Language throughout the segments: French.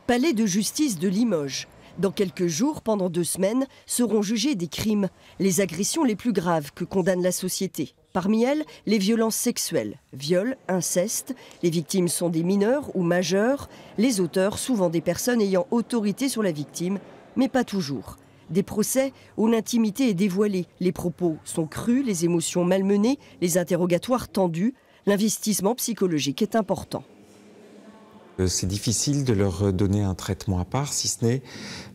Palais de justice de Limoges. Dans quelques jours, pendant 2 semaines, seront jugés des crimes, les agressions les plus graves que condamne la société. Parmi elles, les violences sexuelles, viols, inceste. Les victimes sont des mineurs ou majeurs. Les auteurs, souvent des personnes ayant autorité sur la victime, mais pas toujours. Des procès où l'intimité est dévoilée, les propos sont crus, les émotions malmenées, les interrogatoires tendus. L'investissement psychologique est important. C'est difficile de leur donner un traitement à part, si ce n'est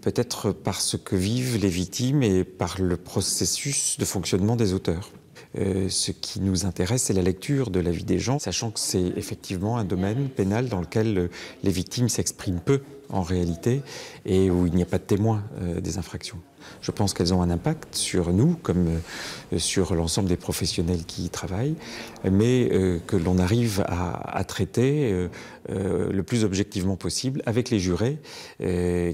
peut-être par ce que vivent les victimes et par le processus de fonctionnement des auteurs. Ce qui nous intéresse, c'est la lecture de la vie des gens, sachant que c'est effectivement un domaine pénal dans lequel les victimes s'expriment peu en réalité et où il n'y a pas de témoins des infractions. Je pense qu'elles ont un impact sur nous comme sur l'ensemble des professionnels qui y travaillent, mais que l'on arrive à traiter le plus objectivement possible avec les jurés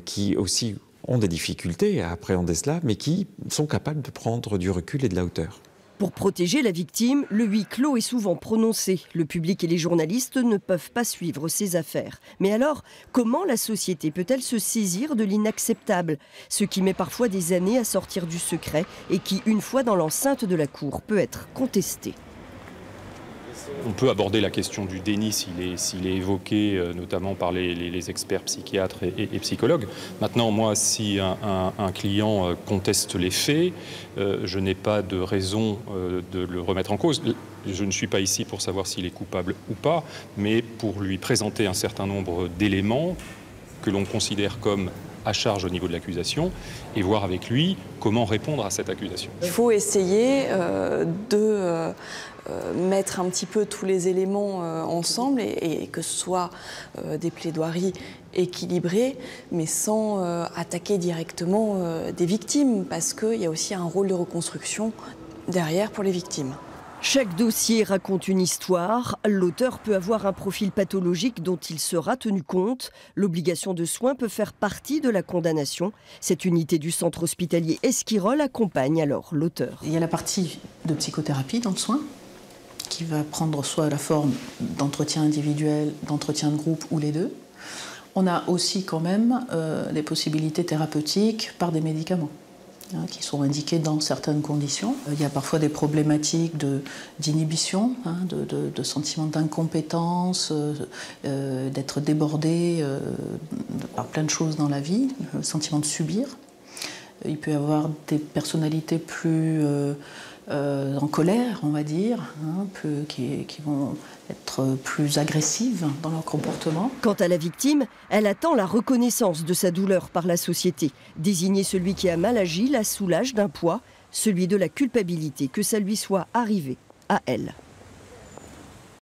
qui aussi ont des difficultés à appréhender cela, mais qui sont capables de prendre du recul et de la hauteur. Pour protéger la victime, le huis clos est souvent prononcé. Le public et les journalistes ne peuvent pas suivre ces affaires. Mais alors, comment la société peut-elle se saisir de l'inacceptable? Ce qui met parfois des années à sortir du secret et qui, une fois dans l'enceinte de la cour, peut être contesté. On peut aborder la question du déni s'il est évoqué notamment par les experts psychiatres et psychologues. Maintenant, moi, si un client conteste les faits, je n'ai pas de raison de le remettre en cause. Je ne suis pas ici pour savoir s'il est coupable ou pas, mais pour lui présenter un certain nombre d'éléments que l'on considère comme à charge au niveau de l'accusation et voir avec lui comment répondre à cette accusation. Il faut essayer de mettre un petit peu tous les éléments ensemble et que ce soit des plaidoiries équilibrées, mais sans attaquer directement des victimes, parce qu'il y a aussi un rôle de reconstruction derrière pour les victimes. Chaque dossier raconte une histoire. L'auteur peut avoir un profil pathologique dont il sera tenu compte. L'obligation de soins peut faire partie de la condamnation. Cette unité du centre hospitalier Esquirol accompagne alors l'auteur. Il y a la partie de psychothérapie dans le soin, qui va prendre soit la forme d'entretien individuel, d'entretien de groupe ou les deux. On a aussi quand même des possibilités thérapeutiques par des médicaments qui sont indiqués dans certaines conditions. Il y a parfois des problématiques d'inhibition, de sentiment d'incompétence, d'être débordé par plein de choses dans la vie, le sentiment de subir. Il peut y avoir des personnalités plus en colère, on va dire, qui vont être plus agressives dans leur comportement. Quant à la victime, elle attend la reconnaissance de sa douleur par la société. Désigner celui qui a mal agi la soulage d'un poids, celui de la culpabilité que ça lui soit arrivé à elle.